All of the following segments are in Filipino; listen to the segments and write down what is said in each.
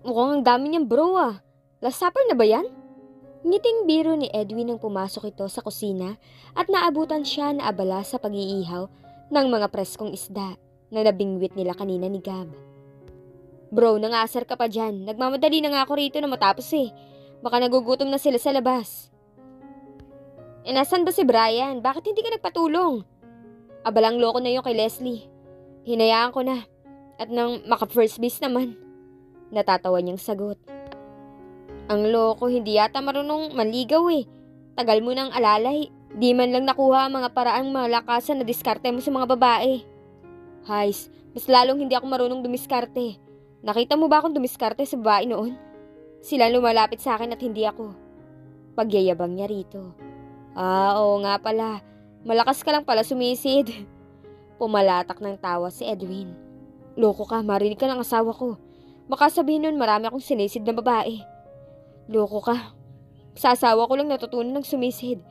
Mukhang ang dami niyang bro ah. Last supper na ba yan? Ngiting biro ni Edwin nang pumasok ito sa kusina at naabutan siya na abala sa pag-iihaw ng mga preskong isda na nabingwit nila kanina ni Gab. Bro, nangasar ka pa dyan. Nagmamadali na nga ako rito na matapos eh. Baka nagugutom na sila sa labas. Nasan ba si Brian? Bakit hindi ka nagpatulong? Abalang loko na yung kay Leslie. Hinayaan ko na. At nang maka-first base naman. Natatawa niyang sagot. Ang loko, hindi yata marunong manligaw eh. Tagal mo nang alalay. Di man lang nakuha ang mga paraang malakasan na diskarte mo sa mga babae. Hays, mas lalong hindi ako marunong dumiskarte. Nakita mo ba akong dumiskarte sa babae noon? Sila lumalapit sa akin at hindi ako. Pagyayabang niya rito. Oo nga pala. Malakas ka lang pala sumisid. Pumalatak ng tawa si Edwin. Loko ka, marinig ka ng asawa ko. Baka sabihin nun marami akong sinisid na babae. Loko ka. Sa asawa ko lang natutunan ng sumisid.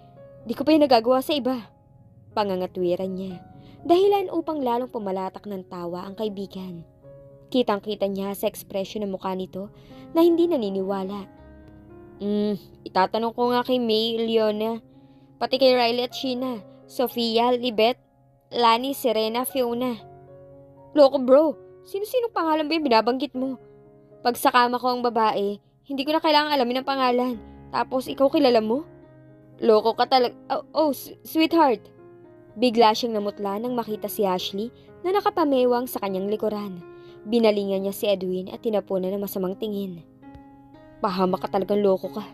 Di ko pa yung nagagawa sa iba. Pangangatwiran niya. Dahilan upang lalong pumalatak ng tawa ang kaibigan. Kitang-kita niya sa ekspresyon ng mukha nito na hindi naniniwala. Itatanong ko nga kay May, Leona, pati kay Riley at Sheena, Sofia, Libet, Lani, Serena, Fiona. Loko bro, sino-sinong pangalan ba yung binabanggit mo? Pag sa kama ko ang babae, hindi ko na kailangang alamin ang pangalan. Tapos ikaw kilala mo? Loko ka talaga. Sweetheart. Bigla siyang namutla nang makita si Ashley na nakapamewang sa kanyang likuran. Binalingan niya si Edwin at tinapunan ng masamang tingin. Pahamak ka talagang loko ka.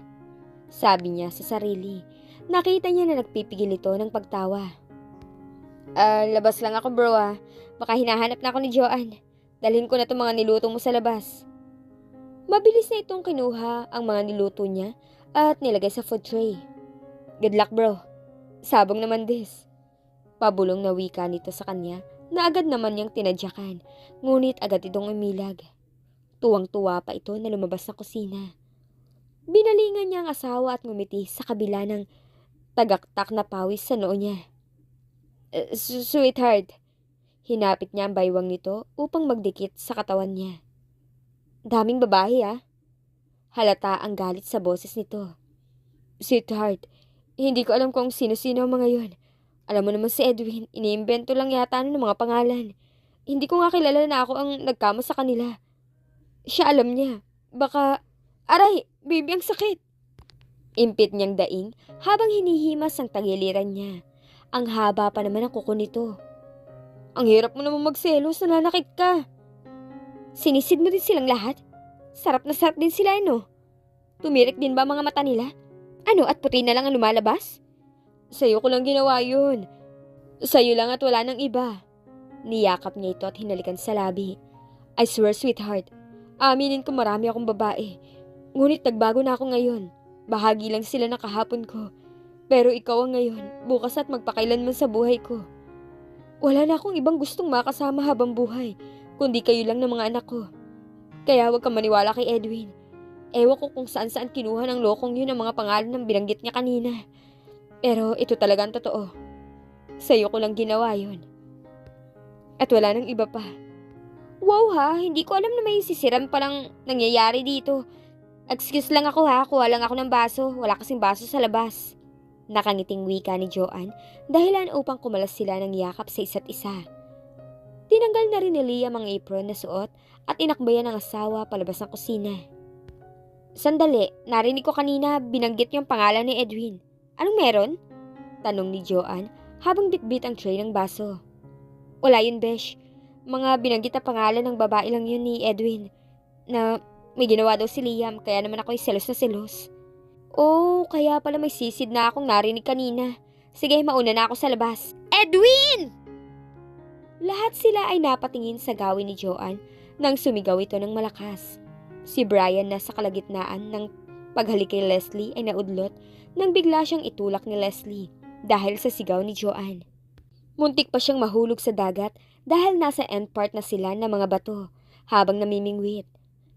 Sabi niya sa sarili. Nakita niya na nagpipigil ito ng pagtawa. Labas lang ako bro ah. Baka hinahanap na ako ni Joanne. Dalhin ko na itong mga niluto mo sa labas. Mabilis na itong kinuha ang mga niluto niya at nilagay sa food tray. Good luck bro. Sabong naman this. Pabulong na wika nito sa kanya na agad naman niyang tinadyakan, ngunit agad itong umilag. Tuwang-tuwa pa ito na lumabas sa kusina. Binalingan niya ang asawa at ngumiti sa kabila ng tagaktak na pawis sa noo niya. Sweetheart. Hinapit niya ang baywang nito upang magdikit sa katawan niya. Daming babae ah. Halata ang galit sa boses nito. Sweetheart, hindi ko alam kung sino-sino ang mga yon. Alam mo naman si Edwin, iniimbento lang yata ng mga pangalan. Hindi ko nga kilala na ako ang nagkama sa kanila. Siya alam niya. Baka, aray, baby ang sakit. Impit niyang daing habang hinihimas ang tagiliran niya. Ang haba pa naman ang kuko nito. Ang hirap mo naman magselos, nananakit ka. Sinisid mo din silang lahat? Sarap na sarap din sila, no? Tumirik din ba mga mata nila? Ano, at puti na lang ang lumalabas? Sa'yo ko lang ginawa yun. Sa'yo lang at wala nang iba. Niyakap niya ito at hinalikan sa labi. I swear, sweetheart, aminin ko marami akong babae. Ngunit nagbago na ako ngayon. Bahagi lang sila ng kahapon ko. Pero ikaw ang ngayon, bukas at magpakailanman sa buhay ko. Wala na akong ibang gustong makasama habang buhay, kundi kayo lang ng mga anak ko. Kaya huwag kang maniwala kay Edwin. Ewan ko kung saan-saan kinuha ng lokong yun ang mga pangalan ng binanggit niya kanina. Pero ito talaga ang totoo. Sa'yo ko lang ginawa yun. At wala nang iba pa. Wow ha, hindi ko alam na may sisiran palang nangyayari dito. Excuse lang ako ha, kuha lang ako ng baso. Wala kasing baso sa labas. Nakangiting wika ni Joanne dahilan upang kumalas sila ng yakap sa isa't isa. Tinanggal na rin ni Leah mga apron na suot at inakbayan ng asawa palabas ng kusina. Sandali, narinig ko kanina binanggit yung pangalan ni Edwin. Anong meron? Tanong ni Joanne habang bitbit ang tray ng baso. Wala yun, Besh. Mga binanggit na pangalan ng babae lang yun ni Edwin. Na may ginawa daw si Liam kaya naman ako'y selos na selos. Oh, kaya pala may sisid na akong narinig kanina. Sige, mauna na ako sa labas. Edwin! Lahat sila ay napatingin sa gawin ni Joanne nang sumigaw ito ng malakas. Si Brian na sa kalagitnaan ng paghalik kay Leslie ay naudlot nang bigla siyang itulak ni Leslie dahil sa sigaw ni Joanne. Muntik pa siyang mahulog sa dagat dahil nasa end part na sila ng mga bato habang namimingwit.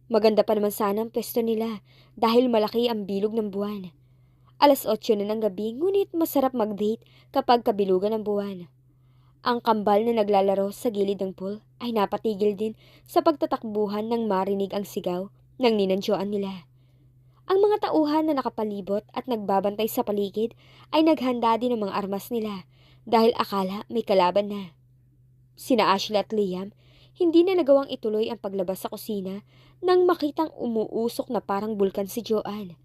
Maganda pa naman sana ang pwesto nila dahil malaki ang bilog ng buwan. 8:00 na ng gabi ngunit masarap mag-date kapag kabilugan ng buwan. Ang kambal na naglalaro sa gilid ng pool ay napatigil din sa pagtatakbuhan nang marinig ang sigaw ng ninandyoan nila. Ang mga tauhan na nakapalibot at nagbabantay sa paligid ay naghanda din ng mga armas nila dahil akala may kalaban na. Sina Ashley at Liam, hindi na nagawang ituloy ang paglabas sa kusina nang makitang umuusok na parang bulkan si Joanne.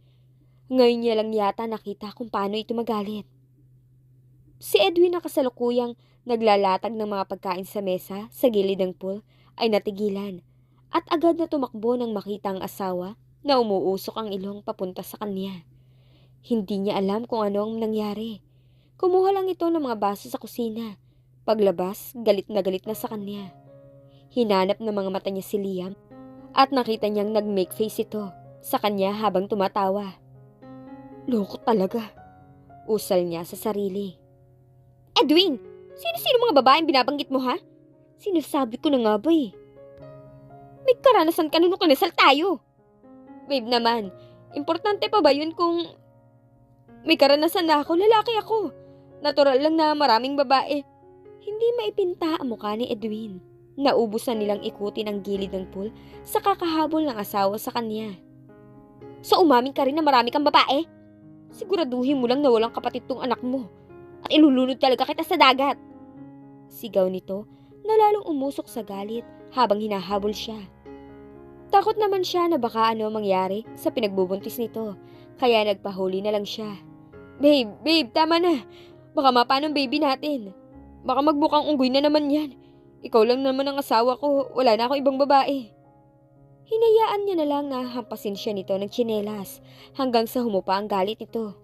Ngayon niya lang yata nakita kung paano ito magalit. Si Edwin na kasalukuyang naglalatag ng mga pagkain sa mesa sa gilid ng pool ay natigilan at agad na tumakbo nang makita ang asawa na umuusok ang ilong papunta sa kanya. Hindi niya alam kung ano ang nangyari. Kumuha lang ito ng mga baso sa kusina. Paglabas, galit na sa kanya. Hinanap ng mga mata niya si Liam at nakita niyang nag-make face ito sa kanya habang tumatawa. Loko talaga, usal niya sa sarili. Edwin, sino-sino mga babaeng binabanggit mo ha? Sinasabi ko na nga ba eh. May karanasan ka nung kinasal tayo. Babe naman, importante pa ba yun kung may karanasan na ako, lalaki ako. Natural lang na maraming babae. Hindi maipinta ang mukha ni Edwin. Naubusan nilang ikutin ang gilid ng pool sa kakahabol ng asawa sa kanya. So umamin ka rin na marami kang babae? Siguraduhin mo lang na walang kapatid tong anak mo. At ilulunod talaga kita sa dagat. Sigaw nito na lalong umusok sa galit habang hinahabol siya. Takot naman siya na baka ano mangyari sa pinagbubuntis nito, kaya nagpahuli na lang siya. Babe, tama na. Baka mapano ang baby natin. Baka magmukhang unggoy na naman yan. Ikaw lang naman ang asawa ko, wala na akong ibang babae. Hinayaan niya na lang na hampasin siya nito ng tsinelas hanggang sa humupa ang galit nito.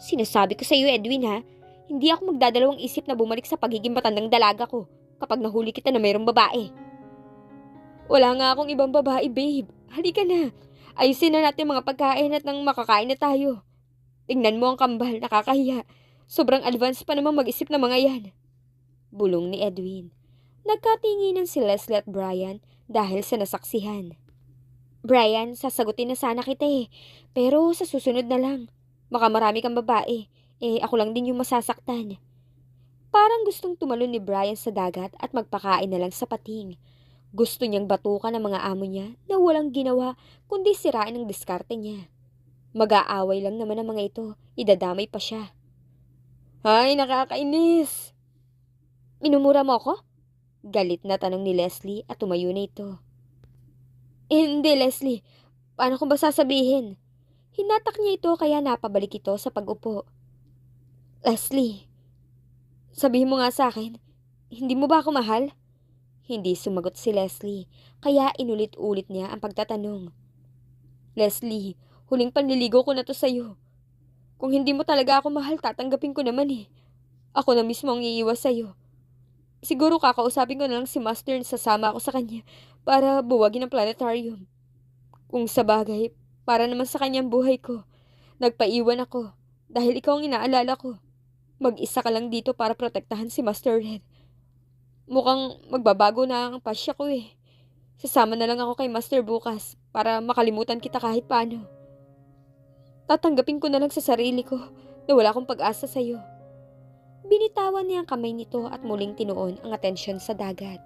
Sinasabi ko sa iyo, Edwin ha, hindi ako magdadalawang isip na bumalik sa pagiging matandang dalaga ko kapag nahuli kita na mayroong babae. Wala nga akong ibang babae, babe. Halika na. Ayusin na natin mga pagkain at nang makakain na tayo. Tingnan mo ang kambal, nakakahiya. Sobrang advance pa naman mag-isip ng mga yan. Bulong ni Edwin. Nagkatinginan si Leslie at Brian dahil sa nasaksihan. Brian, sasagutin na sana kita eh. Pero sa susunod na lang. Baka marami kang babae. Ako lang din yung masasaktan. Parang gustong tumalon ni Brian sa dagat at magpakain na lang sa pating. Gusto niyang batukan ang mga amo niya na walang ginawa kundi sirain ang diskarte niya. Mag-aaway lang naman ang mga ito, idadamay pa siya. Ay, nakakainis! Minumura mo ako? Galit na tanong ni Leslie at tumayo na ito. Hindi, Leslie. Paano ko ba sasabihin? Hinatak niya ito kaya napabalik ito sa pag-upo. Leslie, sabihin mo nga sa akin, hindi mo ba ako mahal? Hindi sumagot si Leslie, kaya inulit-ulit niya ang pagtatanong. Leslie, huling panliligaw ko na to sa'yo. Kung hindi mo talaga ako mahal, tatanggapin ko naman eh. Ako na mismo ang iiwas sa'yo. Siguro kakausapin ko na lang si Master na sasama ako sa kanya para buwagin ang planetarium. Kung sa bagay, para naman sa kanyang buhay ko. Nagpaiwan ako dahil ikaw ang inaalala ko. Mag-isa ka lang dito para protektahan si Master Red. Mukhang magbabago na ang pasya ko eh. Sasama na lang ako kay Master bukas para makalimutan kita kahit paano. Tatanggapin ko na lang sa sarili ko na wala akong pag-asa sa'yo. Binitawan niya ang kamay nito at muling tinuon ang atensyon sa dagat.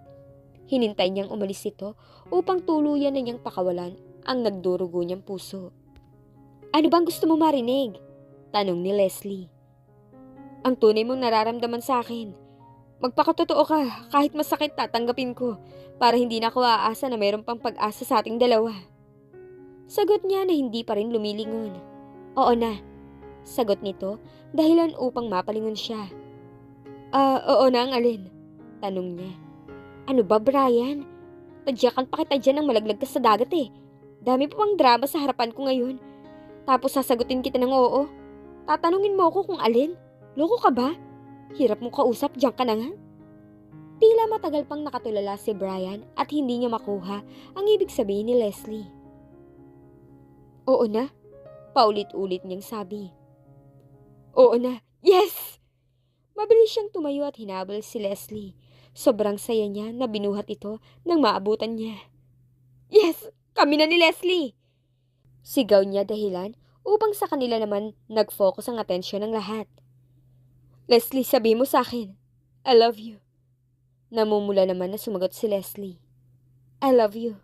Hinintay niyang umalis ito upang tuluyan na niyang pakawalan ang nagdurugo niyang puso. Ano bang gusto mo marinig? Tanong ni Leslie. Ang tunay mong nararamdaman sa akin. Magpakatotoo ka, kahit masakit tatanggapin ko para hindi na ako aasa na mayroon pang pag-asa sa ating dalawa. Sagot niya na hindi pa rin lumilingon. Oo na, sagot nito dahilan upang mapalingon siya. Oo na ang alin? Tanong niya. Ano ba, Brian? Tadyakan pa kita dyan ng malaglag ka sa dagat eh. Dami pa pang drama sa harapan ko ngayon. Tapos sasagutin kita ng oo. Tatanungin mo ako kung alin? Loko ka ba? Hirap mong kausap, diyan ka na nga. Tila matagal pang nakatulala si Brian at hindi niya makuha ang ibig sabihin ni Leslie. Oo na, paulit-ulit niyang sabi. Oo na, yes! Mabilis siyang tumayo at hinabol si Leslie. Sobrang saya niya na binuhat ito nang maabutan niya. Yes! Kami na ni Leslie! Sigaw niya dahilan upang sa kanila naman nag-focus ang atensyon ng lahat. Leslie, sabi mo sa akin, I love you. Namumula naman na sumagot si Leslie. I love you.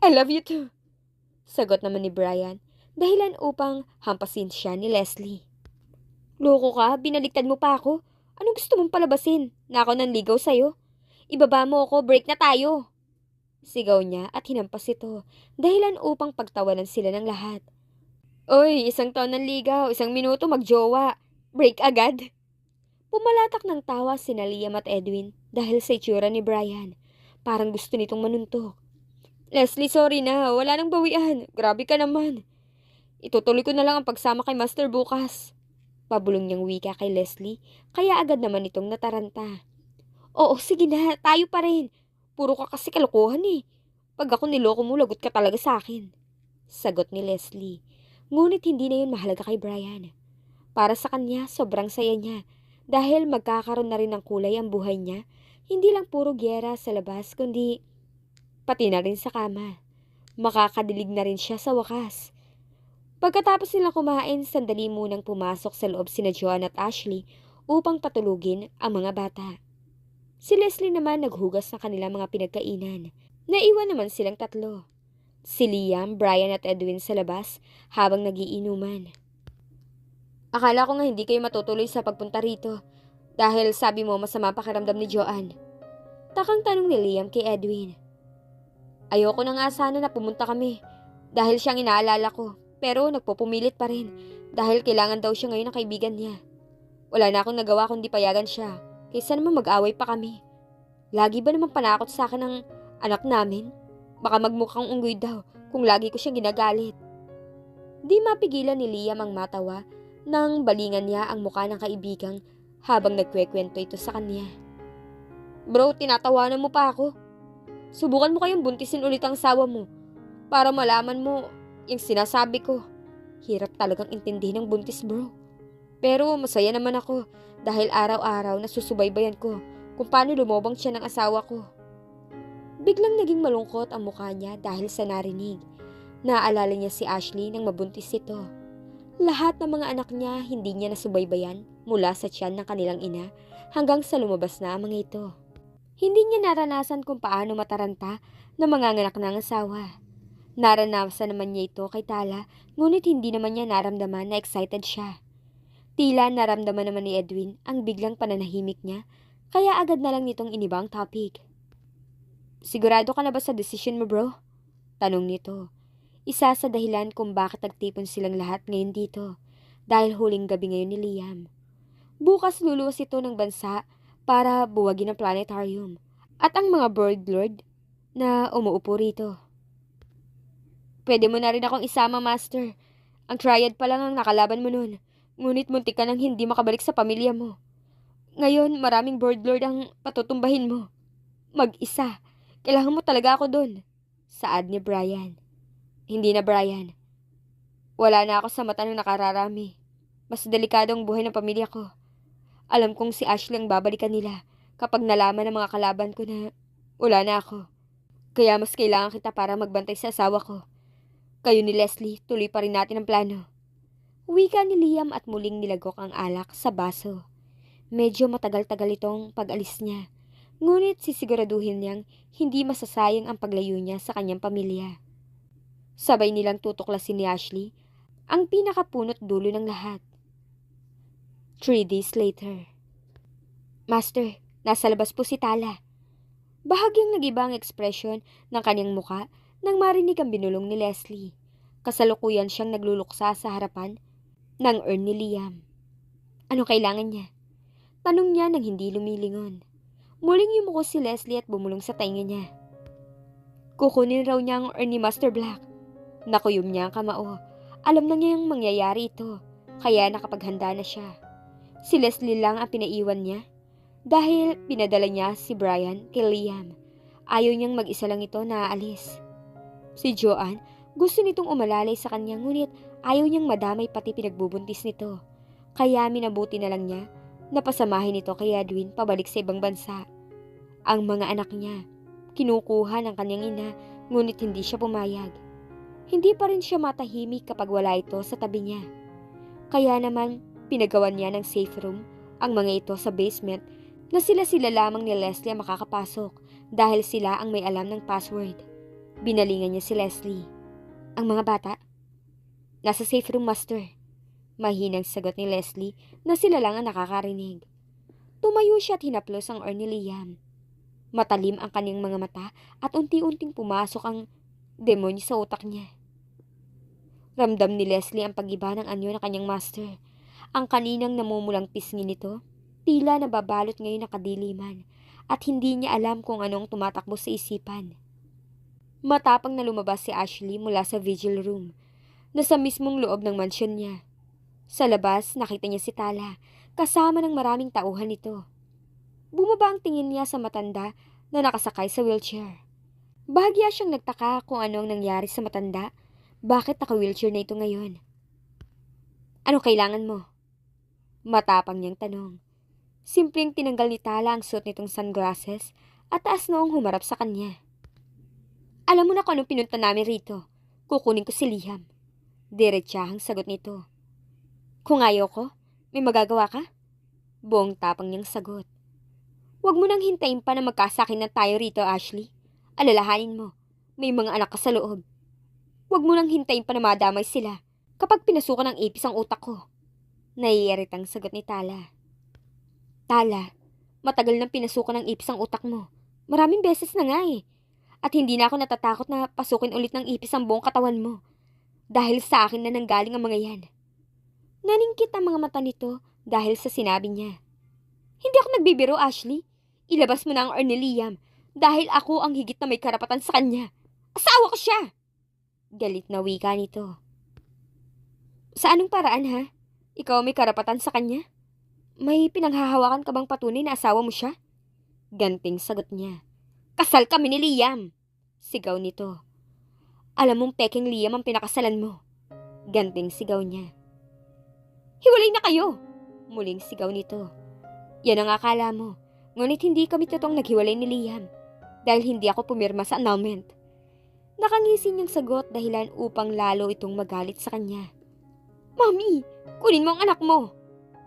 I love you too. Sagot naman ni Brian, dahilan upang hampasin siya ni Leslie. Loko ka, binaliktad mo pa ako. Anong gusto mong palabasin? Na ako nanligaw sa'yo? Ibaba mo ako, break na tayo. Sigaw niya at hinampas ito, dahilan upang pagtawanan sila ng lahat. Oy, isang taon ng ligaw, isang minuto magjowa. Break agad. Pumalatak ng tawa sina Liam at Edwin dahil sa itsura ni Brian. Parang gusto nitong manuntok. Leslie, sorry na. Wala nang bawian. Grabe ka naman. Itutuloy ko na lang ang pagsama kay Master bukas. Pabulong niyang wika kay Leslie, kaya agad naman itong nataranta. Oo, sige na. Tayo pa rin. Puro ka kasi kalokohan eh. Pag ako niloko mo, lagot ka talaga sa akin. Sagot ni Leslie. Ngunit hindi na yun mahalaga kay Brian. Para sa kanya, sobrang saya niya. Dahil magkakaroon na rin ng kulay ang buhay niya, hindi lang puro gyera sa labas, kundi pati na rin sa kama. Makakadilig na rin siya sa wakas. Pagkatapos nilang kumain, sandali munang pumasok sa loob sina Joanne at Ashley upang patulugin ang mga bata. Si Leslie naman naghugas ng kanilang mga pinagkainan. Naiwan naman silang tatlo. Si Liam, Brian at Edwin sa labas habang nagiinuman. Akala ko nga hindi kayo matutuloy sa pagpunta rito dahil sabi mo masama pakiramdam ni Joanne. Takang tanong ni Liam kay Edwin. Ayoko na nga sana na pumunta kami dahil siyang inaalala ko. Pero nagpupumilit pa rin dahil kailangan daw siya ngayon ng kaibigan niya. Wala na akong nagawa kundi payagan siya kaysa naman mag-away pa kami. Lagi ba naman panakot sa akin ng anak namin? Baka magmukhang unggoy daw kung lagi ko siyang ginagalit. Di mapigilan ni Liam ang matawa nang balingan niya ang mukha ng kaibigang habang nagkwekwento ito sa kanya. Bro, tinatawanan mo pa ako. Subukan mo kayong buntisin ulit ang sawa mo para malaman mo yung sinasabi ko. Hirap talagang intindihin ng buntis, bro. Pero masaya naman ako dahil araw-araw nasusubaybayan ko kung paano lumobang siya ng asawa ko. Biglang naging malungkot ang mukha niya dahil sa narinig. Naaalala niya si Ashley nang mabuntis ito. Lahat ng mga anak niya hindi niya nasubaybayan mula sa tiyan ng kanilang ina hanggang sa lumabas na ang mga ito. Hindi niya naranasan kung paano mataranta na manganganak ng asawa. Naranasan naman niya ito kay Tala, ngunit hindi naman niya naramdaman na excited siya. Tila naramdaman naman ni Edwin ang biglang pananahimik niya, kaya agad na lang nitong inibang topic. Sigurado ka na ba sa decision mo, bro? Tanong nito. Isa sa dahilan kung bakit nagtipon silang lahat ngayon dito, dahil huling gabi ngayon ni Liam. Bukas luluwas ito ng bansa para buwagin ang planetarium at ang mga bird lord na umuupo rito. Pwede mo na rin akong isama, Master. Ang triad pa lang ang nakalaban mo nun. Ngunit muntik ka nang hindi makabalik sa pamilya mo. Ngayon, maraming bird lord ang patutumbahin mo. Mag-isa. Kailangan mo talaga ako dun. Saad ni Brian. Hindi na, Brian. Wala na ako sa mata ng nakararami. Mas delikado ang buhay ng pamilya ko. Alam kong si Ashley ang babalikan nila kapag nalaman ng mga kalaban ko na wala na ako. Kaya mas kailangan kita para magbantay sa asawa ko. Kayo ni Leslie, tuloy pa rin natin ang plano. Wika ni Liam at muling nilagok ang alak sa baso. Medyo matagal-tagal itong pag-alis niya. Ngunit sisiguraduhin niyang hindi masasayang ang paglayo niya sa kanyang pamilya. Sabay nilang tutuklasin ni Ashley ang pinakapunot dulo ng lahat. 3 days later. Master, nasa labas po si Tala. Bahagyang nag-iba ang ekspresyon ng kanyang muka nang marinig ang binulong ni Leslie. Kasalukuyan siyang nagluluksa sa harapan ng urn ni Liam. Ano kailangan niya? Tanong niya nang hindi lumilingon. Muling yumuko si Leslie at bumulong sa tainga niya. Kukunin raw niya ang urn ni Master Black. Nakuyom niya ang kamao. Alam na niya yung mangyayari ito, kaya nakapaghanda na siya. Si Leslie lang ang pinaiwan niya dahil pinadala niya si Brian kay Liam. Ayaw niyang mag-isa lang ito na aalis. Si Joanne, gusto nitong umalalay sa kanya ngunit ayaw niyang madamay pati pinagbubuntis nito. Kaya minabuti na lang niya na pasamahin ito kay Edwin pabalik sa ibang bansa. Ang mga anak niya, kinukuha ng kanyang ina ngunit hindi siya pumayag. Hindi pa rin siya matahimik kapag wala ito sa tabi niya. Kaya naman pinagawan niya ng safe room ang mga ito sa basement na sila lamang ni Leslie ang makakapasok dahil sila ang may alam ng password. Binalingan niya si Leslie. Ang mga bata? Nasa safe room, Master. Mahinang sagot ni Leslie na sila lang ang nakakarinig. Tumayo siya at hinaplos ang urn ni Liam. Matalim ang kanyang mga mata at unti-unting pumasok ang demonyo sa utak niya. Ramdam ni Leslie ang pag-iba ng anyo ng kanyang master. Ang kaninang namumulang pisngi nito, tila nababalot ngayon ng kadiliman at hindi niya alam kung anong tumatakbo sa isipan. Matapang na lumabas si Ashley mula sa vigil room, na sa mismong loob ng mansyon niya. Sa labas, nakita niya si Tala, kasama ng maraming tauhan nito. Bumaba ang tingin niya sa matanda na nakasakay sa wheelchair. Bahagya siyang nagtaka kung anong nangyari sa matanda. Bakit naka-wheelchair na ito ngayon? Ano kailangan mo? Matapang niyang tanong. Simpleng tinanggal ni Tala ang suot nitong sunglasses at taas noong humarap sa kanya. Alam mo na kung anong pinunta namin rito. Kukunin ko si Liam. Diretsahang sagot nito. Kung ayaw ko, may magagawa ka? Buong tapang niyang sagot. Huwag mo nang hintayin pa na magkasakin na tayo rito, Ashley. Alalahanin mo, may mga anak ka sa loob. Huwag mo nang hintayin pa na madamay sila kapag pinasukan ng ipis ang utak ko. Naiiritang sagot ni Tala. Tala, matagal nang pinasukan ng ipis ang utak mo. Maraming beses na nga eh. At hindi na ako natatakot na pasukin ulit ng ipis ang buong katawan mo. Dahil sa akin na nanggaling ang mga yan. Naningkit ang mga mata nito dahil sa sinabi niya. Hindi ako nagbibiro, Ashley. Ilabas mo na ang urn ni Liam dahil ako ang higit na may karapatan sa kanya. Asawa ko siya! Galit na wika nito. Sa anong paraan ha? Ikaw may karapatan sa kanya? May pinanghahawakan ka bang patunay na asawa mo siya? Ganting sagot niya. Kasal kami ni Liam! Sigaw nito. Alam mong peking Liam ang pinakasalan mo. Ganting sigaw niya. Hiwalay na kayo! Muling sigaw nito. Yan ang akala mo. Ngunit hindi kami totoong naghiwalay ni Liam dahil hindi ako pumirma sa annulment. Nakangisi niyang sagot dahilan upang lalo itong magalit sa kanya. Mami, kunin mo ang anak mo!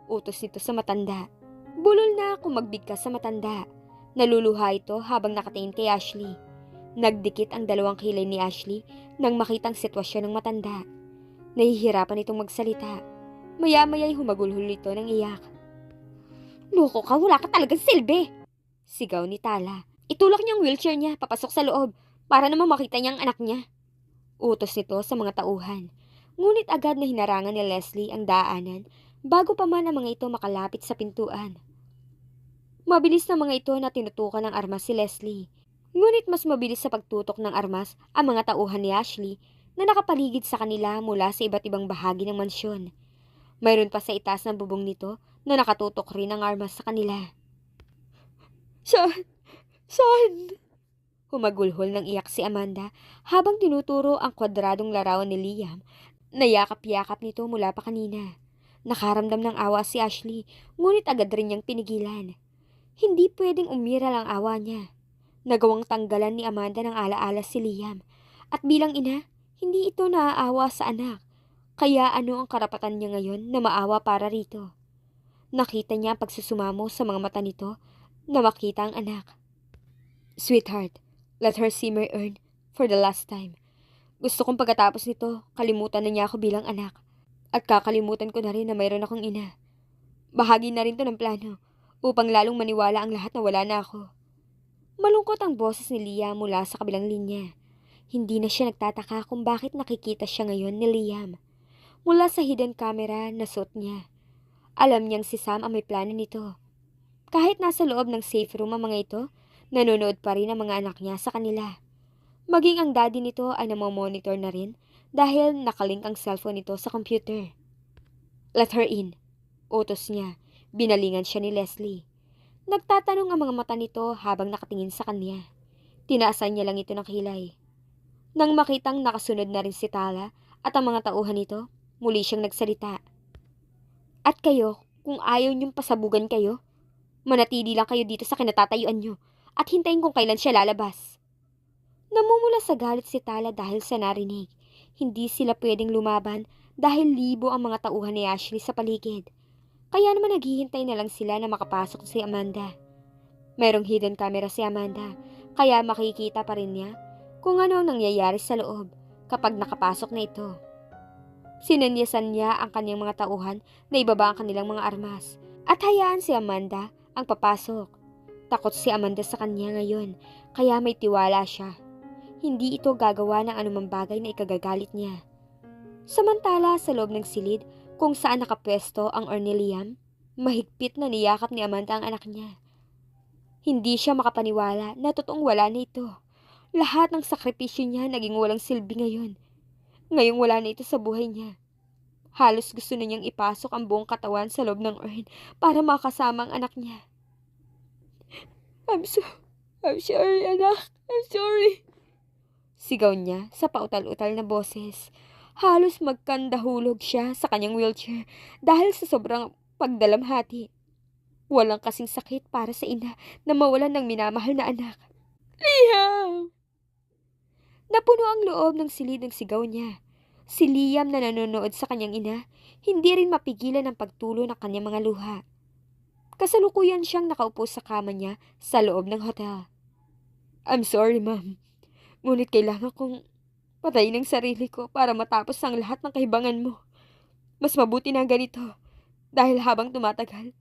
Utos nito sa matanda. Bulol na kung magbigkas sa matanda. Naluluha ito habang nakatingin kay Ashley. Nagdikit ang dalawang kilay ni Ashley nang makitang sitwasyon ng matanda. Nahihirapan itong magsalita. Maya-maya'y humagulhol ito ng iyak. Loko ka, wala ka talagang silbi! Sigaw ni Tala. Itulak niya ang wheelchair niya papasok sa loob para naman makita niya ang anak niya. Utos nito sa mga tauhan. Ngunit agad na hinarangan ni Leslie ang daanan bago pa man ang mga ito makalapit sa pintuan. Mabilis na mga ito na tinutukan ng armas si Leslie. Ngunit mas mabilis sa pagtutok ng armas ang mga tauhan ni Ashley na nakapaligid sa kanila mula sa iba't ibang bahagi ng mansyon. Mayroon pa sa itaas ng bubong nito na nakatutok rin ang armas sa kanila. Saan? Humagulhol ng iyak si Amanda habang tinuturo ang kwadradong larawan ni Liam na yakap-yakap nito mula pa kanina. Nakaramdam ng awa si Ashley, ngunit agad rin niyang pinigilan. Hindi pwedeng umiral ang awa niya. Nagawang tanggalan ni Amanda ng alaala si Liam. At bilang ina, hindi ito naaawa sa anak. Kaya ano ang karapatan niya ngayon na maawa para rito? Nakita niya ang pagsusumamo sa mga mata nito na makita ang anak. Sweetheart, let her see my urn for the last time. Gusto kong pagkatapos nito, kalimutan na niya ako bilang anak. At kakalimutan ko na rin na mayroon akong ina. Bahagi na rin to ng plano upang lalong maniwala ang lahat na wala na ako. Malungkot ang boses ni Liam mula sa kabilang linya. Hindi na siya nagtataka kung bakit nakikita siya ngayon ni Liam. Mula sa hidden camera na suot niya. Alam niyang si Sam ang may plano nito. Kahit nasa loob ng safe room ang mga ito, nanonood pa rin ang mga anak niya sa kanila. Maging ang daddy nito ay namamonitor na rin dahil nakalink ang cellphone nito sa computer. Let her in. Utos niya. Binalingan siya ni Leslie. Nagtatanong ang mga mata nito habang nakatingin sa kanya. Tinaasan niya lang ito ng kilay. Nang makitang nakasunod na rin si Tala at ang mga tauhan nito, muli siyang nagsalita. At kayo, kung ayaw niyong pasabugan kayo, manatili lang kayo dito sa kinatatayuan niyo at hintayin kung kailan siya lalabas. Namumula sa galit si Tala dahil sa narinig. Hindi sila pwedeng lumaban dahil libo ang mga tauhan ni Ashley sa paligid. Kaya naman naghihintay na lang sila na makapasok si Amanda. Merong hidden camera si Amanda, kaya makikita pa rin niya kung ano ang nangyayari sa loob kapag nakapasok na ito. Sinanyasan niya ang kanyang mga tauhan na ibaba ang kanilang mga armas at hayaan si Amanda ang papasok. Takot si Amanda sa kanya ngayon, kaya may tiwala siya. Hindi ito gagawa ng anumang bagay na ikagagalit niya. Samantala sa loob ng silid kung saan nakapwesto ang urn ni Liam, mahigpit na niyakap ni Amanda ang anak niya. Hindi siya makapaniwala na totoong wala na ito. Lahat ng sakripisyo niya naging walang silbi ngayon. Ngayong wala na ito sa buhay niya. Halos gusto na niyang ipasok ang buong katawan sa loob ng urn para makasama ang anak niya. I'm sorry, anak. I'm sorry. Sigaw niya sa pautal-utal na boses. Halos magkandahulog siya sa kanyang wheelchair dahil sa sobrang pagdalamhati. Walang kasing sakit para sa ina na mawalan ng minamahal na anak. Liam! Napuno ang loob ng silid ng sigaw niya. Si Liam na nanonood sa kanyang ina, hindi rin mapigilan ang pagtulo ng kanyang mga luha. Kasalukuyan siyang nakaupo sa kama niya sa loob ng hotel. I'm sorry, ma'am. Ngunit kailangan kong patayin ang sarili ko para matapos ang lahat ng kahibangan mo. Mas mabuti na ganito dahil habang tumatagal,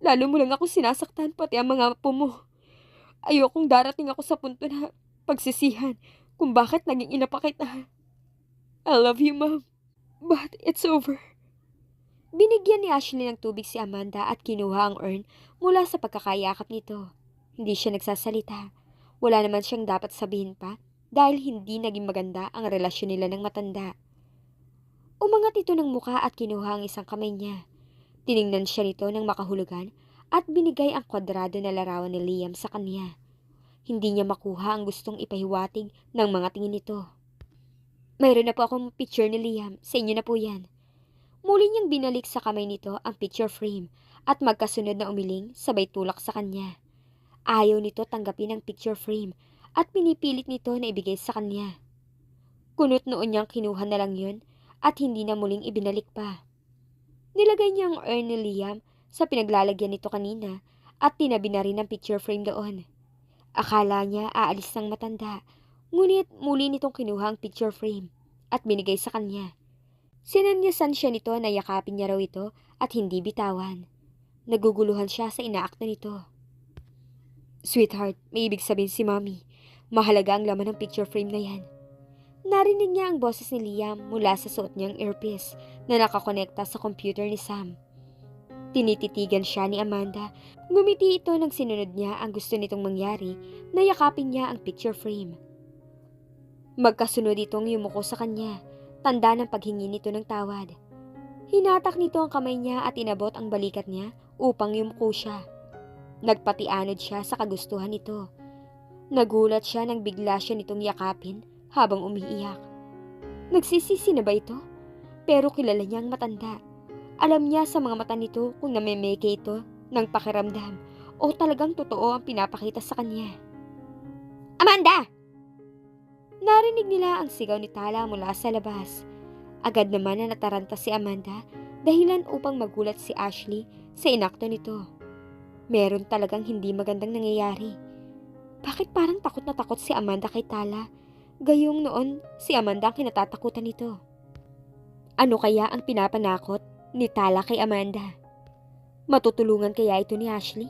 lalo mo lang ako sinasaktan pati ang mga apo mo. Ayokong darating ako sa punto na pagsisihan kung bakit naging ina pa kita. I love you, ma'am. But it's over. Binigyan ni Ashley ng tubig si Amanda at kinuha ang urn mula sa pagkakayakap nito. Hindi siya nagsasalita. Wala naman siyang dapat sabihin pa dahil hindi naging maganda ang relasyon nila ng matanda. Umangat ito ng muka at kinuha ang isang kamay niya. Tiningnan siya nito ng makahulugan at binigay ang kwadrado na larawan ni Liam sa kanya. Hindi niya makuha ang gustong ipahiwatig ng mga tingin nito. Mayroon na po akong picture ni Liam. Sa inyo na po yan. Muli niyang binalik sa kamay nito ang picture frame at magkasunod na umiling sabay tulak sa kanya. Ayaw nito tanggapin ang picture frame at pinipilit nito na ibigay sa kanya. Kunot noon niyang kinuha na lang yun at hindi na muling ibinalik pa. Nilagay niya ang urn ni Liam sa pinaglalagyan nito kanina at tinabi na rin ang picture frame doon. Akala niya aalis ng matanda, ngunit muli nitong kinuha ang picture frame at binigay sa kanya. Sinanyasan siya nito na yakapin niya raw ito at hindi bitawan. Naguguluhan siya sa inaakto nito. Sweetheart, may ibig sabihin si Mommy. Mahalaga ang laman ng picture frame na yan. Narinig niya ang boses ni Liam mula sa suot niyang earpiece na nakakonekta sa computer ni Sam. Tinititigan siya ni Amanda. Ngumiti ito nang sinunod niya ang gusto nitong mangyari na yakapin niya ang picture frame. Magkasunod itong yumuko sa kanya, tanda ng paghingi nito ng tawad. Hinatak nito ang kamay niya at inabot ang balikat niya upang yumuko siya. Nagpatianod siya sa kagustuhan nito. Nagulat siya nang bigla siya nitong yakapin habang umiiyak. Nagsisisi na ba ito? Pero kilala niya ang matanda. Alam niya sa mga mata nito kung namemeke ito ng pakiramdam o talagang totoo ang pinapakita sa kanya. Amanda! Narinig nila ang sigaw ni Tala mula sa labas. Agad naman na nataranta si Amanda dahilan upang magulat si Ashley sa inakto nito. Meron talagang hindi magandang nangyayari. Bakit parang takot na takot si Amanda kay Tala? Gayong noon si Amanda ang kinatatakutan nito. Ano kaya ang pinapanakot ni Tala kay Amanda? Matutulungan kaya ito ni Ashley?